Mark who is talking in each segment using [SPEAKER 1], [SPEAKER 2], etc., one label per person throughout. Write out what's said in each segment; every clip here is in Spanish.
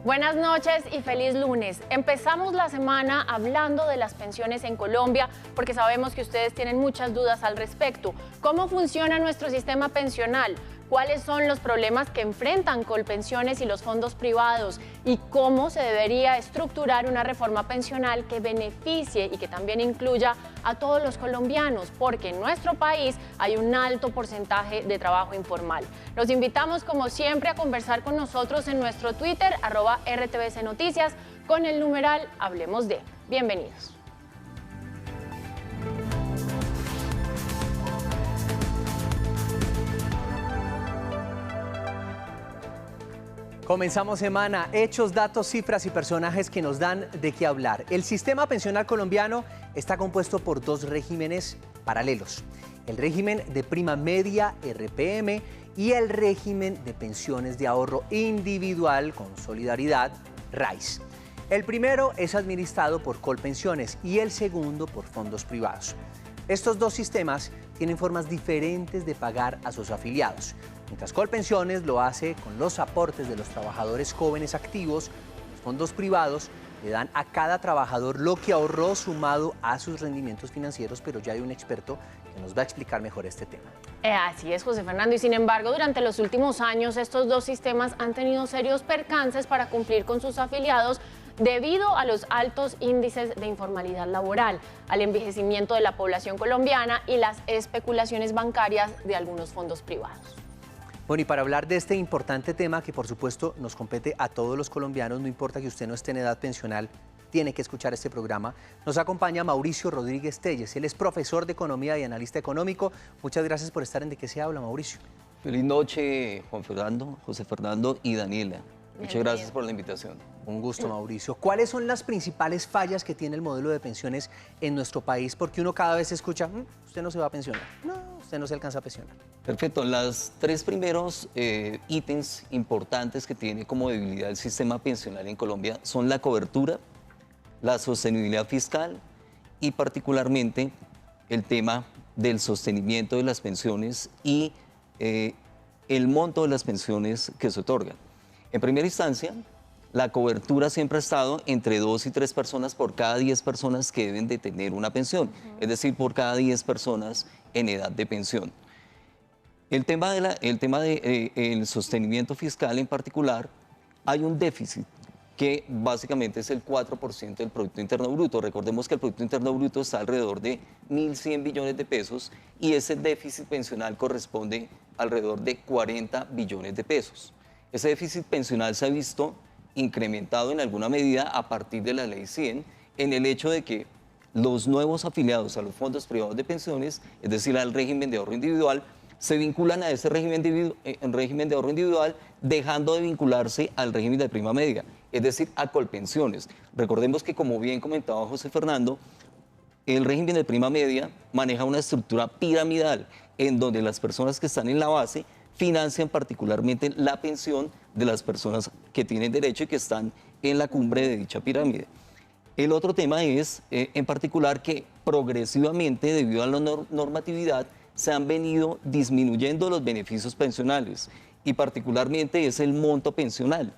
[SPEAKER 1] Buenas noches y feliz lunes. Empezamos la semana hablando de las pensiones en Colombia porque sabemos que ustedes tienen muchas dudas al respecto. ¿Cómo funciona nuestro sistema pensional? ¿Cuáles son los problemas que enfrentan Colpensiones y los fondos privados? ¿Y cómo se debería estructurar una reforma pensional que beneficie y que también incluya a todos los colombianos? Porque en nuestro país hay un alto porcentaje de trabajo informal. Los invitamos, como siempre, a conversar con nosotros en nuestro Twitter, @RTVC Noticias, con el numeral Hablemos de. Bienvenidos.
[SPEAKER 2] Comenzamos semana, hechos, datos, cifras y personajes que nos dan de qué hablar. El sistema pensional colombiano está compuesto por dos regímenes paralelos. El régimen de prima media, RPM, y el régimen de pensiones de ahorro individual con solidaridad, RAIS. El primero es administrado por Colpensiones y el segundo por fondos privados. Estos dos sistemas tienen formas diferentes de pagar a sus afiliados. Mientras Colpensiones lo hace con los aportes de los trabajadores jóvenes activos, los fondos privados le dan a cada trabajador lo que ahorró sumado a sus rendimientos financieros, pero ya hay un experto que nos va a explicar mejor este tema.
[SPEAKER 1] Así es, José Fernando, y sin embargo, durante los últimos años estos dos sistemas han tenido serios percances para cumplir con sus afiliados debido a los altos índices de informalidad laboral, al envejecimiento de la población colombiana y las especulaciones bancarias de algunos fondos privados.
[SPEAKER 2] Bueno, y para hablar de este importante tema que por supuesto nos compete a todos los colombianos, no importa que usted no esté en edad pensional, tiene que escuchar este programa, nos acompaña Mauricio Rodríguez Telles. Él es profesor de Economía y analista económico. Muchas gracias por estar en ¿De qué se habla, Mauricio?
[SPEAKER 3] Feliz noche, Juan Fernando, José Fernando y Daniela. Muchas gracias por la invitación.
[SPEAKER 2] Un gusto, Mauricio. ¿Cuáles son las principales fallas que tiene el modelo de pensiones en nuestro país? Porque uno cada vez escucha, usted no se va a pensionar, no, usted no se alcanza a pensionar.
[SPEAKER 3] Perfecto, los tres primeros ítems importantes que tiene como debilidad el sistema pensional en Colombia son la cobertura, la sostenibilidad fiscal y particularmente el tema del sostenimiento de las pensiones y el monto de las pensiones que se otorgan. En primera instancia, la cobertura siempre ha estado entre 2 y 3 personas por cada 10 personas que deben de tener una pensión, es decir, por cada 10 personas en edad de pensión. El tema del sostenimiento fiscal en particular, hay un déficit que básicamente es el 4% del Producto Interno Bruto. Recordemos que el Producto Interno Bruto está alrededor de 1.100 billones de pesos y ese déficit pensional corresponde alrededor de 40 billones de pesos. Ese déficit pensional se ha visto incrementado en alguna medida a partir de la Ley 100 en el hecho de que los nuevos afiliados a los fondos privados de pensiones, es decir, al régimen de ahorro individual, se vinculan a ese régimen de ahorro individual dejando de vincularse al régimen de prima media, es decir, a Colpensiones. Recordemos que, como bien comentaba José Fernando, el régimen de prima media maneja una estructura piramidal en donde las personas que están en la base financian particularmente la pensión de las personas que tienen derecho y que están en la cumbre de dicha pirámide. El otro tema es, en particular, que progresivamente, debido a la normatividad, se han venido disminuyendo los beneficios pensionales y particularmente es el monto pensional.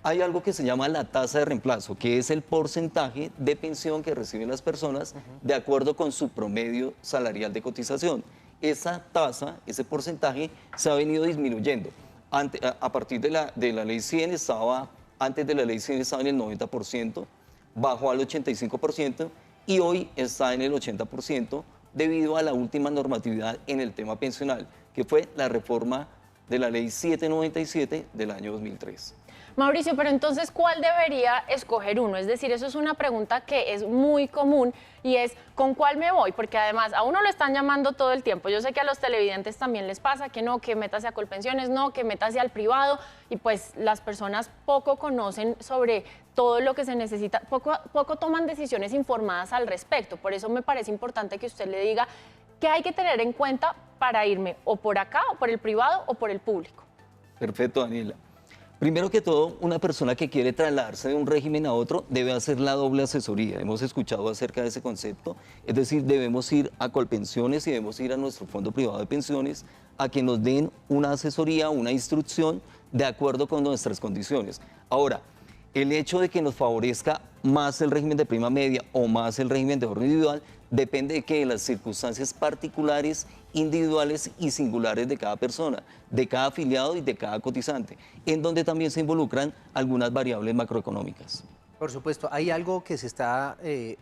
[SPEAKER 3] Hay algo que se llama la tasa de reemplazo, que es el porcentaje de pensión que reciben las personas de acuerdo con su promedio salarial de cotización. Esa tasa, ese porcentaje, se ha venido disminuyendo. A partir de la Ley 100 antes de la Ley 100 estaba en el 90%, bajó al 85% y hoy está en el 80% debido a la última normatividad en el tema pensional, que fue la reforma de la Ley 797 del año 2003.
[SPEAKER 1] Mauricio, pero entonces, ¿cuál debería escoger uno? Es decir, eso es una pregunta que es muy común y es, ¿con cuál me voy? Porque además a uno lo están llamando todo el tiempo. Yo sé que a los televidentes también les pasa que no, que métase a Colpensiones, no, que métase al privado, y pues las personas poco conocen sobre todo lo que se necesita, poco toman decisiones informadas al respecto. Por eso me parece importante que usted le diga qué hay que tener en cuenta para irme o por acá, o por el privado, o por el público.
[SPEAKER 3] Perfecto, Daniela. Primero que todo, una persona que quiere trasladarse de un régimen a otro debe hacer la doble asesoría. Hemos escuchado acerca de ese concepto, es decir, debemos ir a Colpensiones y debemos ir a nuestro fondo privado de pensiones a que nos den una asesoría, una instrucción de acuerdo con nuestras condiciones. Ahora, El hecho de que nos favorezca más el régimen de prima media o más el régimen de ahorro individual depende de que de las circunstancias particulares, individuales y singulares de cada persona, de cada afiliado y de cada cotizante, en donde también se involucran algunas variables macroeconómicas.
[SPEAKER 2] Por supuesto, hay algo que se está,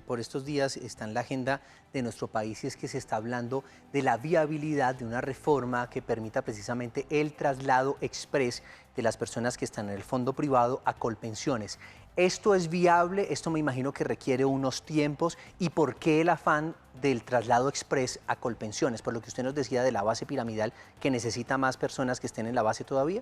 [SPEAKER 2] por estos días, está en la agenda de nuestro país y es que se está hablando de la viabilidad de una reforma que permita precisamente el traslado express de las personas que están en el fondo privado a Colpensiones. ¿Esto es viable? Esto me imagino que requiere unos tiempos. ¿Y por qué el afán del traslado express a Colpensiones? Por lo que usted nos decía de la base piramidal, que necesita más personas que estén en la base todavía.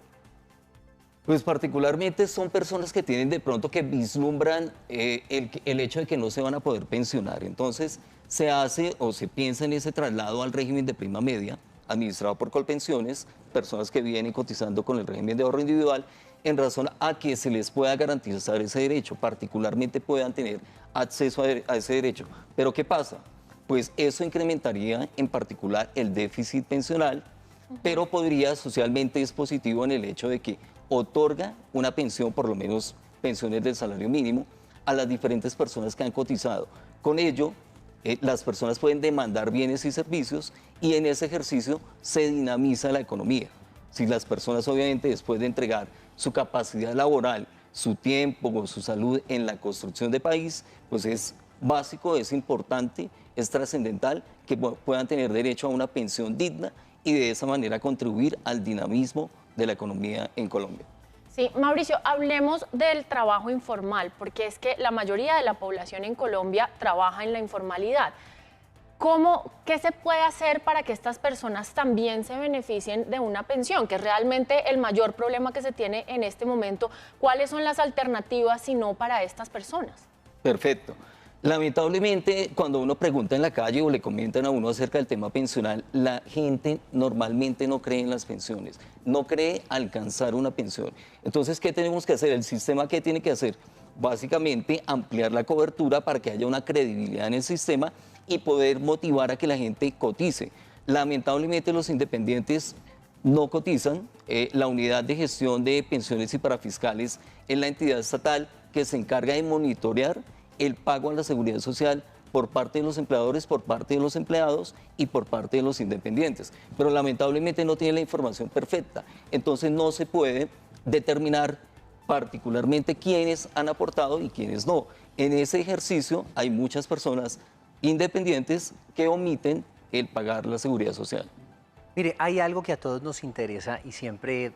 [SPEAKER 3] Pues particularmente son personas que tienen de pronto que vislumbran el hecho de que no se van a poder pensionar. Entonces se hace o se piensa en ese traslado al régimen de prima media, administrado por Colpensiones, personas que vienen cotizando con el régimen de ahorro individual, en razón a que se les pueda garantizar ese derecho, particularmente puedan tener acceso a ese derecho. Pero ¿qué pasa? Pues eso incrementaría en particular el déficit pensional, pero podría socialmente es positivo en el hecho de que otorga una pensión, por lo menos pensiones del salario mínimo, a las diferentes personas que han cotizado. Con ello, las personas pueden demandar bienes y servicios y en ese ejercicio se dinamiza la economía. Si las personas obviamente después de entregar su capacidad laboral, su tiempo o su salud en la construcción de país, pues es básico, es importante, es trascendental que puedan tener derecho a una pensión digna y de esa manera contribuir al dinamismo de la economía en Colombia.
[SPEAKER 1] Sí, Mauricio, hablemos del trabajo informal, porque es que la mayoría de la población en Colombia trabaja en la informalidad. ¿Qué se puede hacer para que estas personas también se beneficien de una pensión, que es realmente el mayor problema que se tiene en este momento? ¿Cuáles son las alternativas si no para estas personas?
[SPEAKER 3] Perfecto. Lamentablemente, cuando uno pregunta en la calle o le comentan a uno acerca del tema pensional, la gente normalmente no cree en las pensiones, no cree alcanzar una pensión. Entonces, ¿qué tenemos que hacer? ¿El sistema qué tiene que hacer? Básicamente, ampliar la cobertura para que haya una credibilidad en el sistema y poder motivar a que la gente cotice. Lamentablemente, los independientes no cotizan. La unidad de gestión de pensiones y parafiscales es la entidad estatal que se encarga de monitorear el pago a la seguridad social por parte de los empleadores, por parte de los empleados y por parte de los independientes. Pero lamentablemente no tiene la información perfecta. Entonces no se puede determinar particularmente quiénes han aportado y quiénes no. En ese ejercicio hay muchas personas independientes que omiten el pagar la seguridad social.
[SPEAKER 2] Mire, hay algo que a todos nos interesa y siempre,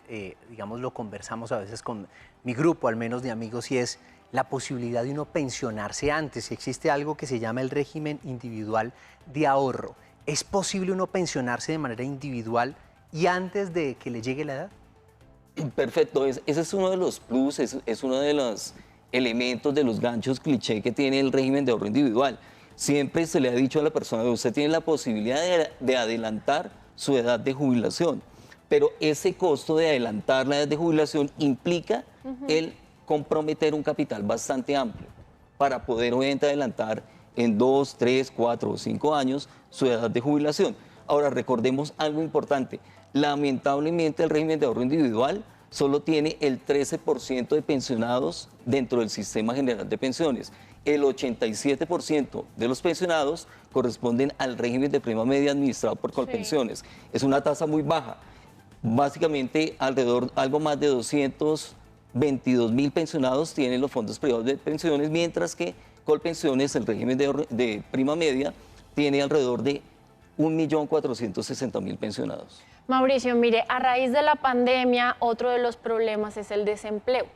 [SPEAKER 2] digamos, lo conversamos a veces con mi grupo, al menos de amigos, y es la posibilidad de uno pensionarse antes. Existe algo que se llama el régimen individual de ahorro. ¿Es posible uno pensionarse de manera individual y antes de que le llegue la edad?
[SPEAKER 3] Perfecto, ese es uno de los plus, es uno de los elementos, de los ganchos cliché que tiene el régimen de ahorro individual. Siempre se le ha dicho a la persona que usted tiene la posibilidad de adelantar su edad de jubilación, pero ese costo de adelantar la edad de jubilación implica el comprometer un capital bastante amplio para poder obviamente adelantar en 2, 3, 4 o 5 años su edad de jubilación. Ahora recordemos algo importante, lamentablemente el régimen de ahorro individual solo tiene el 13% de pensionados dentro del sistema general de pensiones. El 87% de los pensionados corresponden al régimen de prima media administrado por Colpensiones. Sí. Es una tasa muy baja. Básicamente, algo más de 222.000 pensionados tienen los fondos privados de pensiones, mientras que Colpensiones, el régimen de prima media, tiene alrededor de 1.460.000 pensionados.
[SPEAKER 1] Mauricio, mire, a raíz de la pandemia, otro de los problemas es el desempleo.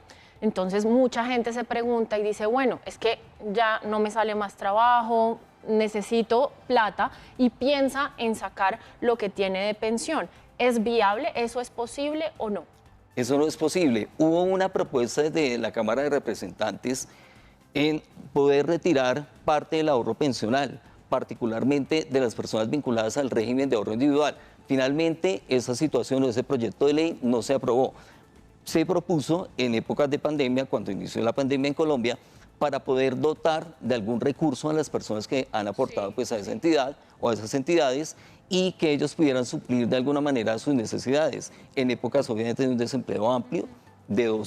[SPEAKER 1] Entonces, mucha gente se pregunta y dice, bueno, es que ya no me sale más trabajo, necesito plata, y piensa en sacar lo que tiene de pensión. ¿Es viable? ¿Eso es posible o no?
[SPEAKER 3] Eso no es posible. Hubo una propuesta de la Cámara de Representantes en poder retirar parte del ahorro pensional, particularmente de las personas vinculadas al régimen de ahorro individual. Finalmente, esa situación o ese proyecto de ley no se aprobó. Se propuso en épocas de pandemia, cuando inició la pandemia en Colombia, para poder dotar de algún recurso a las personas que han aportado pues, a esa entidad o a esas entidades y que ellos pudieran suplir de alguna manera sus necesidades. En épocas obviamente de un desempleo amplio,
[SPEAKER 1] Pero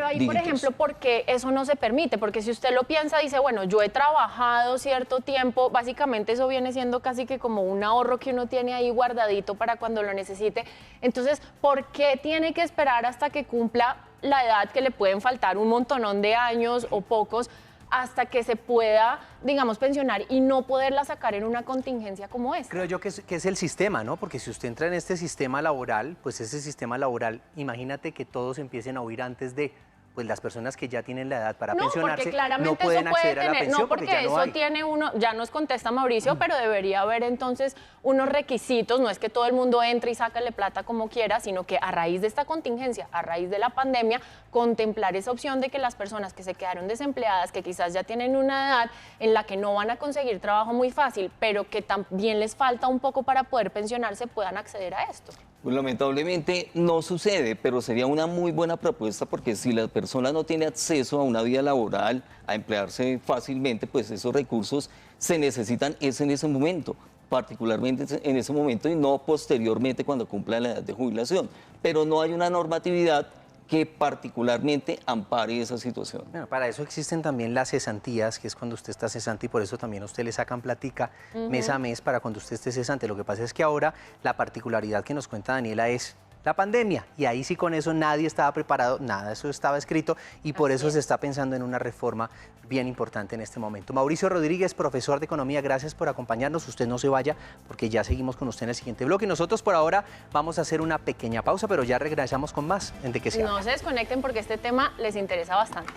[SPEAKER 1] ahí, por
[SPEAKER 3] dígitos.
[SPEAKER 1] ejemplo, ¿por qué eso no se permite? Porque si usted lo piensa, dice, bueno, yo he trabajado cierto tiempo, básicamente eso viene siendo casi que como un ahorro que uno tiene ahí guardadito para cuando lo necesite. Entonces, ¿por qué tiene que esperar hasta que cumpla la edad, que le pueden faltar un montonón de años o pocos, hasta que se pueda, digamos, pensionar y no poderla sacar en una contingencia como esta?
[SPEAKER 2] Creo yo que es el sistema, ¿no? Porque si usted entra en este sistema laboral, pues ese sistema laboral, imagínate que todos empiecen a huir antes de, pues las personas que ya tienen la edad para pensionarse
[SPEAKER 1] porque claramente
[SPEAKER 2] no pueden
[SPEAKER 1] eso puede
[SPEAKER 2] acceder a la
[SPEAKER 1] tener,
[SPEAKER 2] pensión
[SPEAKER 1] no, porque
[SPEAKER 2] ya no
[SPEAKER 1] eso
[SPEAKER 2] hay.
[SPEAKER 1] tiene uno, ya nos contesta Mauricio, pero debería haber entonces unos requisitos, no es que todo el mundo entre y sácale plata como quiera, sino que a raíz de esta contingencia, a raíz de la pandemia, contemplar esa opción de que las personas que se quedaron desempleadas, que quizás ya tienen una edad en la que no van a conseguir trabajo muy fácil, pero que también les falta un poco para poder pensionarse, puedan acceder a esto.
[SPEAKER 3] Pues lamentablemente no sucede, pero sería una muy buena propuesta porque si la persona no tiene acceso a una vida laboral, a emplearse fácilmente, pues esos recursos se necesitan en ese momento, particularmente en ese momento y no posteriormente cuando cumpla la edad de jubilación. Pero no hay una normatividad que particularmente ampare esa situación.
[SPEAKER 2] Bueno, para eso existen también las cesantías, que es cuando usted está cesante y por eso también a usted le sacan platica mes a mes para cuando usted esté cesante. Lo que pasa es que ahora la particularidad que nos cuenta Daniela es la pandemia y ahí sí con eso nadie estaba preparado, nada de eso estaba escrito y por eso se está pensando en una reforma bien importante en este momento. Mauricio Rodríguez, profesor de Economía, gracias por acompañarnos. Usted no se vaya porque ya seguimos con usted en el siguiente bloque. Nosotros por ahora vamos a hacer una pequeña pausa, pero ya regresamos con más en De Qué Se Habla.
[SPEAKER 1] No se desconecten porque este tema les interesa bastante.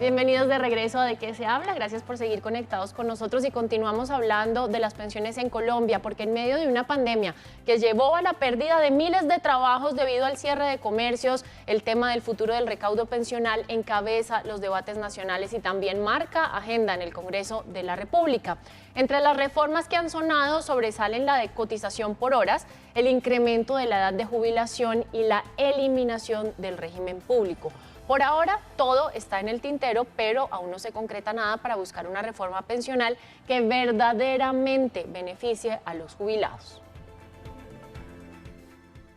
[SPEAKER 1] Bienvenidos de regreso a De Qué Se Habla. Gracias por seguir conectados con nosotros y continuamos hablando de las pensiones en Colombia, porque en medio de una pandemia que llevó a la pérdida de miles de trabajos debido al cierre de comercios, el tema del futuro del recaudo pensional encabeza los debates nacionales y también marca agenda en el Congreso de la República. Entre las reformas que han sonado sobresalen la de cotización por horas, el incremento de la edad de jubilación y la eliminación del régimen público. Por ahora todo está en el tintero, pero aún no se concreta nada para buscar una reforma pensional que verdaderamente beneficie a los jubilados.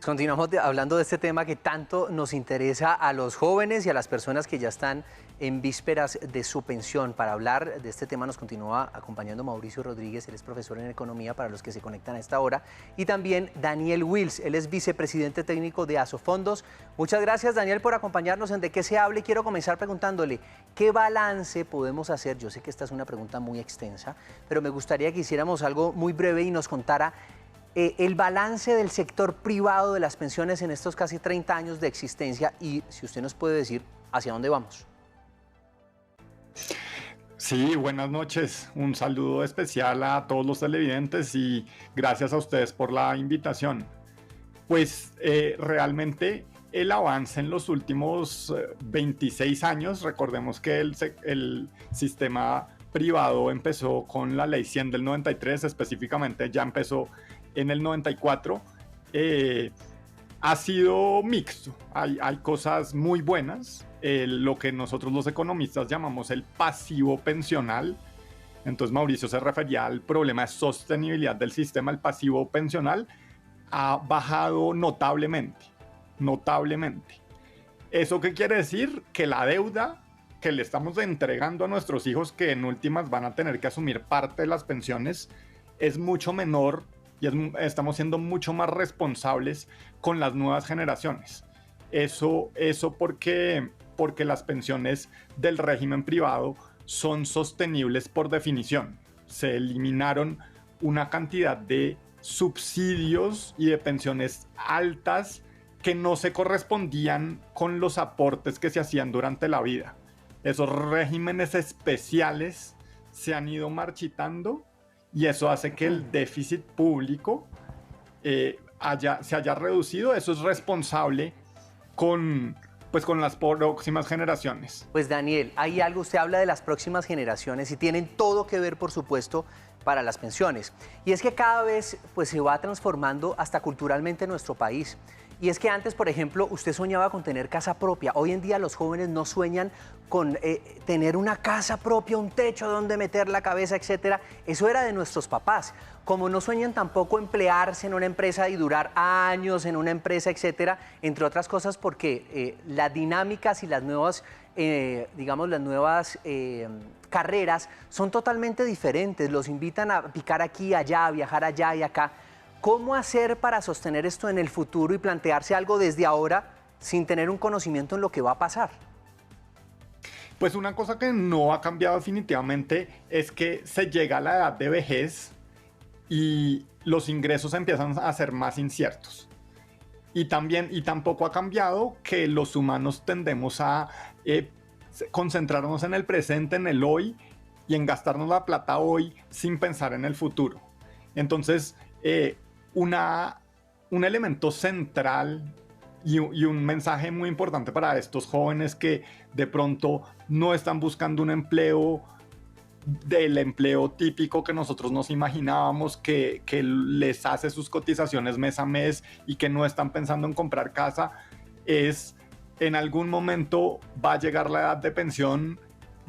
[SPEAKER 2] Continuamos hablando de este tema que tanto nos interesa a los jóvenes y a las personas que ya están en vísperas de su pensión. Para hablar de este tema nos continúa acompañando Mauricio Rodríguez, él es profesor en Economía para los que se conectan a esta hora, y también Daniel Wills, él es vicepresidente técnico de Asofondos. Muchas gracias, Daniel, por acompañarnos en De Qué Se Habla y quiero comenzar preguntándole, ¿qué balance podemos hacer? Yo sé que esta es una pregunta muy extensa, pero me gustaría que hiciéramos algo muy breve y nos contara el balance del sector privado de las pensiones en estos casi 30 años de existencia y si usted nos puede decir hacia dónde vamos.
[SPEAKER 4] Sí, buenas noches. Un saludo especial a todos los televidentes y gracias a ustedes por la invitación. Pues realmente el avance en los últimos 26 años, recordemos que el sistema privado empezó con la ley 100 del 93, específicamente ya empezó en el 94, ha sido mixto. Hay cosas muy buenas, lo que nosotros los economistas llamamos el pasivo pensional. Entonces Mauricio se refería al problema de sostenibilidad del sistema. El pasivo pensional ha bajado notablemente. ¿Eso qué quiere decir? Que la deuda que le estamos entregando a nuestros hijos, que en últimas van a tener que asumir parte de las pensiones, es mucho menor y estamos siendo mucho más responsables con las nuevas generaciones. Eso porque las pensiones del régimen privado son sostenibles por definición. Se eliminaron una cantidad de subsidios y de pensiones altas que no se correspondían con los aportes que se hacían durante la vida. Esos regímenes especiales se han ido marchitando y eso hace que el déficit público se haya reducido. Eso es responsable con las próximas generaciones.
[SPEAKER 2] Pues Daniel, hay algo, usted habla de las próximas generaciones y tienen todo que ver, por supuesto, para las pensiones. Y es que cada vez pues, se va transformando hasta culturalmente nuestro país. Y es que antes, por ejemplo, usted soñaba con tener casa propia. Hoy en día los jóvenes no sueñan con tener una casa propia, un techo donde meter la cabeza, etcétera. Eso era de nuestros papás. Como no sueñan tampoco emplearse en una empresa y durar años en una empresa, etcétera, entre otras cosas porque las dinámicas y las nuevas, digamos, las nuevas carreras son totalmente diferentes. Los invitan a picar aquí, allá, a viajar allá y acá. ¿Cómo hacer para sostener esto en el futuro y plantearse algo desde ahora sin tener un conocimiento en lo que va a pasar?
[SPEAKER 4] Pues una cosa que no ha cambiado definitivamente es que se llega a la edad de vejez y los ingresos empiezan a ser más inciertos. Y tampoco ha cambiado que los humanos tendemos a concentrarnos en el presente, en el hoy, y en gastarnos la plata hoy sin pensar en el futuro. Entonces, un elemento central y un mensaje muy importante para estos jóvenes que de pronto no están buscando un empleo del empleo típico que nosotros nos imaginábamos, que les hace sus cotizaciones mes a mes y que no están pensando en comprar casa, es en algún momento va a llegar la edad de pensión.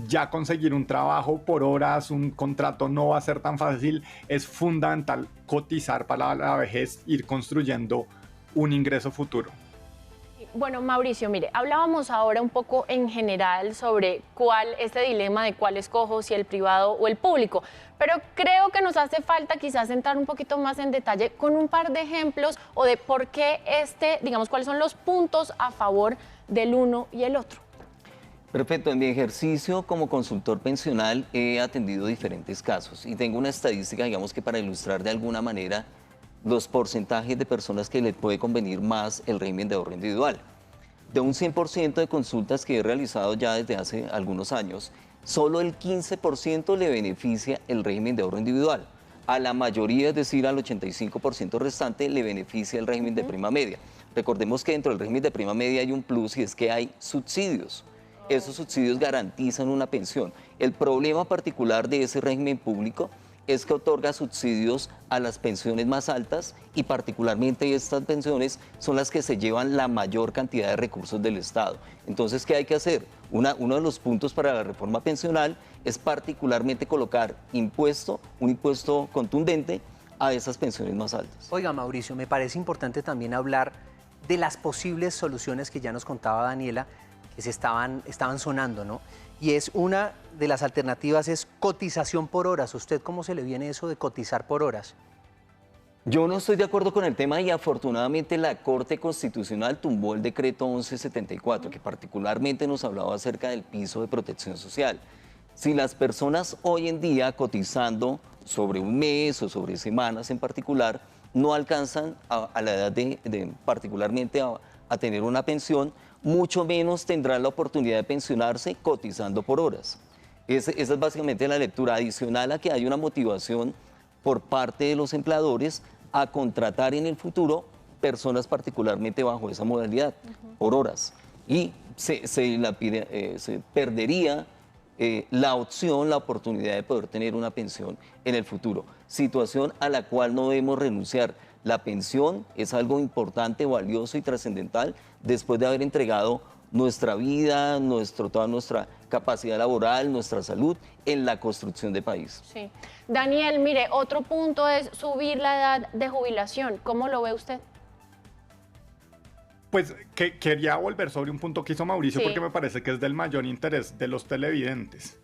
[SPEAKER 4] Ya conseguir un trabajo por horas, un contrato no va a ser tan fácil. Es fundamental cotizar para la vejez, ir construyendo un ingreso futuro.
[SPEAKER 1] Bueno, Mauricio, mire, hablábamos ahora un poco en general sobre este dilema de cuál escojo, si el privado o el público, pero creo que nos hace falta quizás entrar un poquito más en detalle con un par de ejemplos o de por qué digamos, cuáles son los puntos a favor del uno y el otro.
[SPEAKER 3] Perfecto, en mi ejercicio como consultor pensional he atendido diferentes casos y tengo una estadística, digamos que para ilustrar de alguna manera los porcentajes de personas que les puede convenir más el régimen de ahorro individual. De un 100% de consultas que he realizado ya desde hace algunos años, solo el 15% le beneficia el régimen de ahorro individual. A la mayoría, es decir, al 85% restante, le beneficia el régimen de prima media. Recordemos que dentro del régimen de prima media hay un plus y es que hay subsidios. Esos subsidios garantizan una pensión. El problema particular de ese régimen público es que otorga subsidios a las pensiones más altas y particularmente estas pensiones son las que se llevan la mayor cantidad de recursos del Estado. Entonces, ¿qué hay que hacer? Uno de los puntos para la reforma pensional es particularmente colocar un impuesto contundente a esas pensiones más altas.
[SPEAKER 2] Oiga, Mauricio, me parece importante también hablar de las posibles soluciones que ya nos contaba Daniela, que estaban sonando, ¿no? Y es una de las alternativas es cotización por horas. ¿Usted cómo se le viene eso de cotizar por horas?
[SPEAKER 3] Yo no estoy de acuerdo con el tema y afortunadamente la Corte Constitucional tumbó el decreto 1174, que particularmente nos hablaba acerca del piso de protección social. Si las personas hoy en día cotizando sobre un mes o sobre semanas en particular, no alcanzan a la edad particularmente a tener una pensión, mucho menos tendrán la oportunidad de pensionarse cotizando por horas. Esa es básicamente la lectura adicional a que hay una motivación por parte de los empleadores a contratar en el futuro personas particularmente bajo esa modalidad, por horas. Y se perdería la opción, la oportunidad de poder tener una pensión en el futuro, situación a la cual no debemos renunciar. La pensión es algo importante, valioso y trascendental después de haber entregado nuestra vida, toda nuestra capacidad laboral, nuestra salud en la construcción de país.
[SPEAKER 1] Sí. Daniel, mire, otro punto es subir la edad de jubilación. ¿Cómo lo ve usted?
[SPEAKER 4] Pues quería volver sobre un punto que hizo Mauricio, sí, porque me parece que es del mayor interés de los televidentes.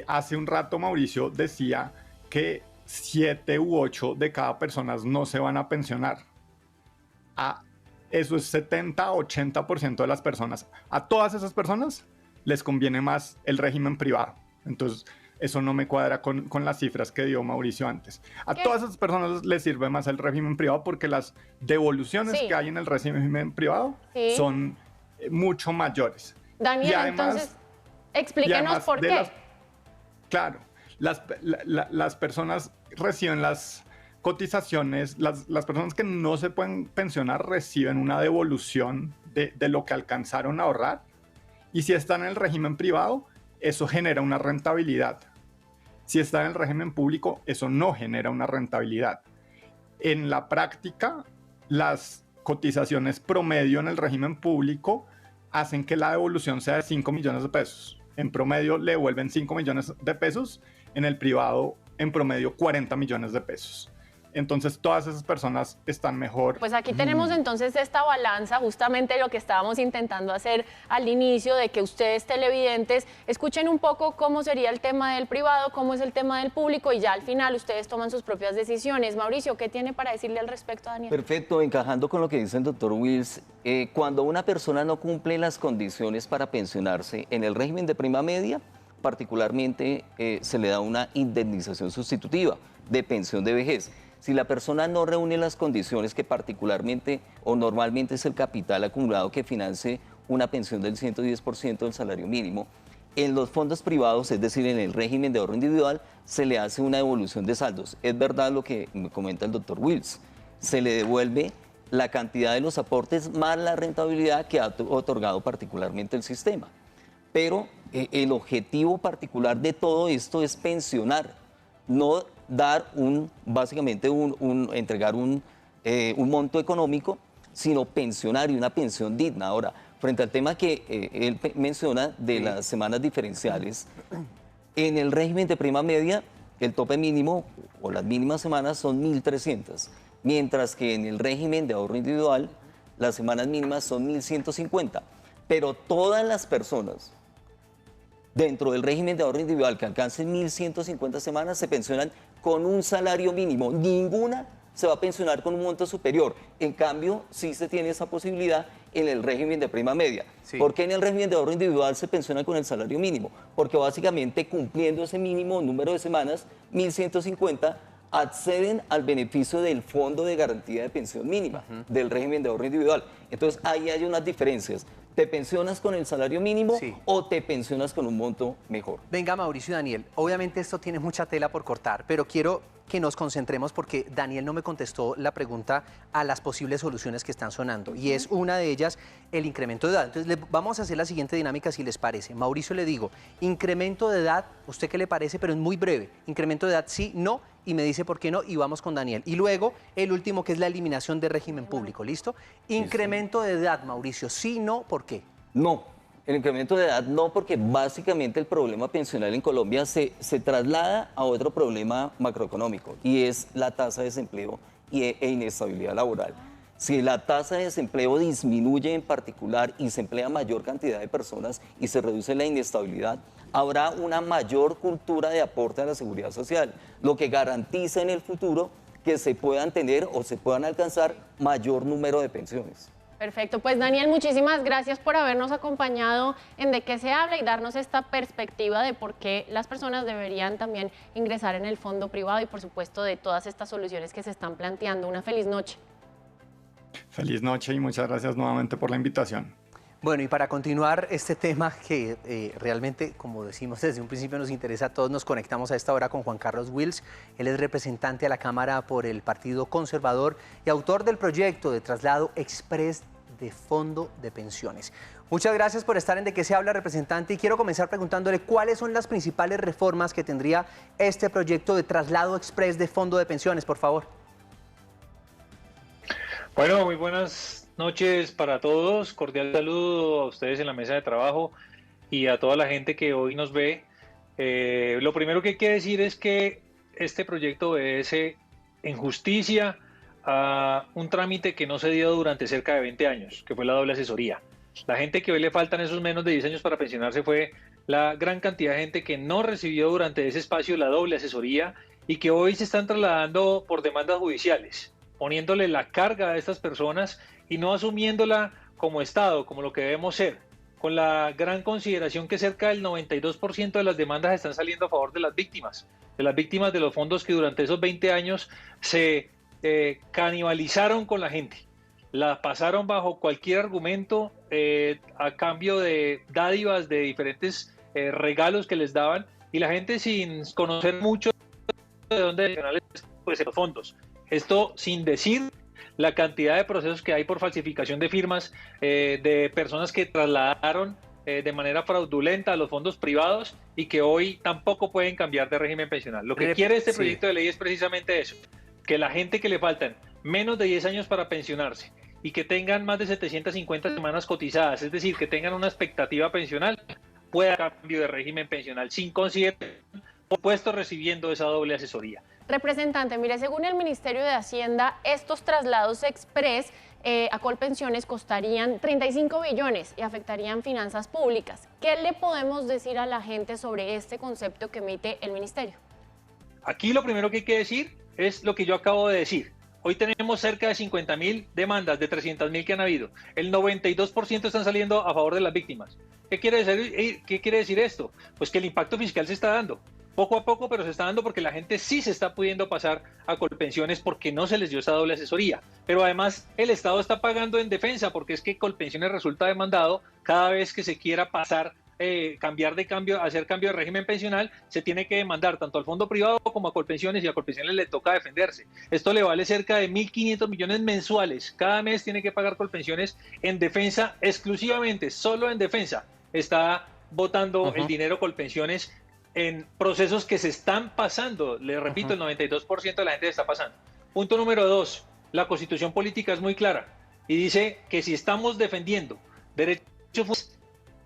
[SPEAKER 4] Hace un rato Mauricio decía que 7 u 8 de cada persona no se van a pensionar. Eso es 70-80% de las personas. A todas esas personas les conviene más el régimen privado. Entonces, eso no me cuadra con las cifras que dio Mauricio antes. A todas esas personas les sirve más el régimen privado porque las devoluciones que hay en el régimen privado son mucho mayores.
[SPEAKER 1] Daniel, y además, entonces, explíquenos por qué.
[SPEAKER 4] Claro. Las personas reciben las cotizaciones, las personas que no se pueden pensionar reciben una devolución de lo que alcanzaron a ahorrar, y si están en el régimen privado, eso genera una rentabilidad. Si están en el régimen público, eso no genera una rentabilidad. En la práctica, las cotizaciones promedio en el régimen público hacen que la devolución sea de 5 millones de pesos. En promedio le devuelven 5 millones de pesos, en el privado en promedio 40 millones de pesos. Entonces todas esas personas están mejor.
[SPEAKER 1] Pues aquí tenemos entonces esta balanza, justamente lo que estábamos intentando hacer al inicio, de que ustedes televidentes escuchen un poco cómo sería el tema del privado, cómo es el tema del público, y ya al final ustedes toman sus propias decisiones. Mauricio, ¿qué tiene para decirle al respecto, Daniel?
[SPEAKER 3] Perfecto, encajando con lo que dice el doctor Wills, cuando una persona no cumple las condiciones para pensionarse en el régimen de prima media, particularmente se le da una indemnización sustitutiva de pensión de vejez. Si la persona no reúne las condiciones que particularmente o normalmente es el capital acumulado que financie una pensión del 110% del salario mínimo, en los fondos privados, es decir, en el régimen de ahorro individual, se le hace una devolución de saldos. Es verdad lo que me comenta el doctor Wills, se le devuelve la cantidad de los aportes más la rentabilidad que ha otorgado particularmente el sistema. Pero el objetivo particular de todo esto es pensionar, no dar básicamente entregar un monto económico, sino pensionar, y una pensión digna. Ahora, frente al tema que él menciona de las semanas diferenciales, en el régimen de prima media, el tope mínimo o las mínimas semanas son 1.300, mientras que en el régimen de ahorro individual, las semanas mínimas son 1.150. Pero todas las personas dentro del régimen de ahorro individual que alcancen 1.150 semanas se pensionan con un salario mínimo. Ninguna se va a pensionar con un monto superior. En cambio, sí se tiene esa posibilidad en el régimen de prima media. Sí. ¿Por qué en el régimen de ahorro individual se pensiona con el salario mínimo? Porque básicamente cumpliendo ese mínimo número de semanas, 1.150, acceden al beneficio del Fondo de Garantía de Pensión Mínima del régimen de ahorro individual. Entonces ahí hay unas diferencias. ¿Te pensionas con el salario mínimo o te pensionas con un monto mejor?
[SPEAKER 2] Venga, Mauricio y Daniel, obviamente esto tiene mucha tela por cortar, pero quiero que nos concentremos porque Daniel no me contestó la pregunta a las posibles soluciones que están sonando, y es una de ellas el incremento de edad. Entonces vamos a hacer la siguiente dinámica, si les parece. Mauricio, le digo, incremento de edad, ¿usted qué le parece? Pero es muy breve. Incremento de edad, sí, no, y me dice por qué no, y vamos con Daniel. Y luego el último, que es la eliminación del régimen público, ¿listo? Incremento de edad, Mauricio, sí, no, ¿por qué?
[SPEAKER 3] No, el incremento de edad no, porque básicamente el problema pensional en Colombia se traslada a otro problema macroeconómico, y es la tasa de desempleo e inestabilidad laboral. Si la tasa de desempleo disminuye en particular y se emplea mayor cantidad de personas y se reduce la inestabilidad, habrá una mayor cultura de aporte a la seguridad social, lo que garantiza en el futuro que se puedan tener o se puedan alcanzar mayor número de pensiones.
[SPEAKER 1] Perfecto, pues Daniel, muchísimas gracias por habernos acompañado en De qué se habla y darnos esta perspectiva de por qué las personas deberían también ingresar en el fondo privado y por supuesto de todas estas soluciones que se están planteando. Una feliz noche.
[SPEAKER 4] Feliz noche y muchas gracias nuevamente por la invitación.
[SPEAKER 2] Bueno, y para continuar este tema que realmente, como decimos desde un principio, nos interesa a todos, nos conectamos a esta hora con Juan Carlos Wills. Él es representante a la Cámara por el Partido Conservador y autor del proyecto de traslado express de fondo de pensiones. Muchas gracias por estar en De qué se habla, representante, y quiero comenzar preguntándole cuáles son las principales reformas que tendría este proyecto de traslado express de fondo de pensiones, por favor.
[SPEAKER 5] Bueno, muy buenas noches para todos, cordial saludo a ustedes en la mesa de trabajo y a toda la gente que hoy nos ve. Lo primero que hay que decir es que este proyecto obedece en justicia a un trámite que no se dio durante cerca de 20 años, que fue la doble asesoría. La gente que hoy le faltan esos menos de 10 años para pensionarse fue la gran cantidad de gente que no recibió durante ese espacio la doble asesoría y que hoy se están trasladando por demandas judiciales, poniéndole la carga a estas personas y no asumiéndola como Estado, como lo que debemos ser, con la gran consideración que cerca del 92% de las demandas están saliendo a favor de las víctimas de los fondos que durante esos 20 años se canibalizaron con la gente, la pasaron bajo cualquier argumento a cambio de dádivas, de diferentes regalos que les daban, y la gente sin conocer mucho de dónde pues los fondos. Esto sin decir la cantidad de procesos que hay por falsificación de firmas de personas que trasladaron de manera fraudulenta a los fondos privados y que hoy tampoco pueden cambiar de régimen pensional. Lo que quiere este proyecto de ley es precisamente eso, que la gente que le faltan menos de 10 años para pensionarse y que tengan más de 750 semanas cotizadas, es decir, que tengan una expectativa pensional, pueda cambio de régimen pensional sin considerar puesto recibiendo esa doble asesoría.
[SPEAKER 1] Representante, mire, según el Ministerio de Hacienda, estos traslados express a Colpensiones costarían 35 billones y afectarían finanzas públicas. ¿Qué le podemos decir a la gente sobre este concepto que emite el Ministerio?
[SPEAKER 5] Aquí lo primero que hay que decir es lo que yo acabo de decir. Hoy tenemos cerca de 50.000 demandas de 300.000 que han habido. El 92% están saliendo a favor de las víctimas. ¿Qué quiere decir esto? Pues que el impacto fiscal se está dando. Poco a poco, pero se está dando porque la gente sí se está pudiendo pasar a Colpensiones porque no se les dio esa doble asesoría. Pero además el Estado está pagando en defensa porque es que Colpensiones resulta demandado cada vez que se quiera pasar, hacer cambio de régimen pensional, se tiene que demandar tanto al fondo privado como a Colpensiones y a Colpensiones le toca defenderse. Esto le vale cerca de 1.500 millones mensuales. Cada mes tiene que pagar Colpensiones en defensa exclusivamente, solo en defensa. Está botando el dinero Colpensiones en procesos que se están pasando. Le repito, el 92% de la gente está pasando. Punto número 2, la Constitución política es muy clara y dice que si estamos defendiendo derechos,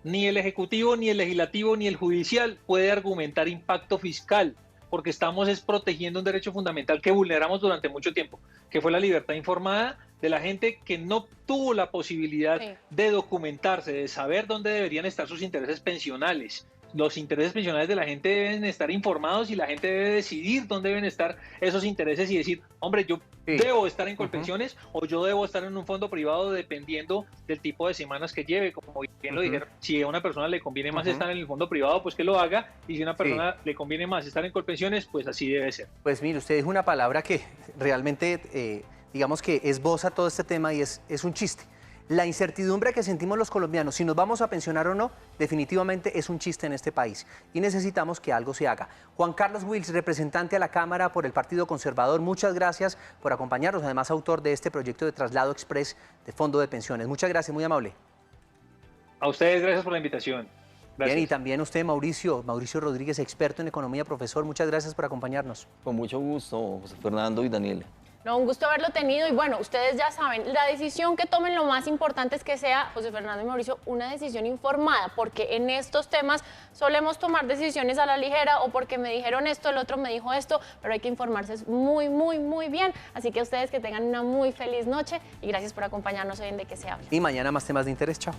[SPEAKER 5] ni el Ejecutivo, ni el Legislativo, ni el Judicial puede argumentar impacto fiscal, porque estamos protegiendo un derecho fundamental que vulneramos durante mucho tiempo, que fue la libertad informada de la gente que no tuvo la posibilidad de documentarse, de saber dónde deberían estar sus intereses pensionales. Los intereses pensionales de la gente deben estar informados y la gente debe decidir dónde deben estar esos intereses y decir, hombre, yo debo estar en Colpensiones o yo debo estar en un fondo privado dependiendo del tipo de semanas que lleve. Como bien lo dijeron, si a una persona le conviene más estar en el fondo privado, pues que lo haga, y si a una persona le conviene más estar en Colpensiones, pues así debe ser.
[SPEAKER 2] Pues mire, usted dijo una palabra que realmente, digamos que esboza todo este tema y es un chiste. La incertidumbre que sentimos los colombianos, si nos vamos a pensionar o no, definitivamente es un chiste en este país y necesitamos que algo se haga. Juan Carlos Wills, representante a la Cámara por el Partido Conservador, muchas gracias por acompañarnos, además autor de este proyecto de traslado express de fondo de pensiones. Muchas gracias, muy amable.
[SPEAKER 5] A ustedes, gracias por la invitación. Gracias.
[SPEAKER 2] Bien, y también usted, Mauricio Rodríguez, experto en economía, profesor, muchas gracias por acompañarnos.
[SPEAKER 3] Con mucho gusto, José Fernando y Daniela.
[SPEAKER 1] No, un gusto haberlo tenido y bueno, ustedes ya saben, la decisión que tomen, lo más importante es que sea, José Fernando y Mauricio, una decisión informada, porque en estos temas solemos tomar decisiones a la ligera o porque me dijeron esto, el otro me dijo esto, pero hay que informarse muy bien. Así que ustedes que tengan una muy feliz noche y gracias por acompañarnos hoy en De Qué se habla.
[SPEAKER 2] Y mañana más temas de interés, chao.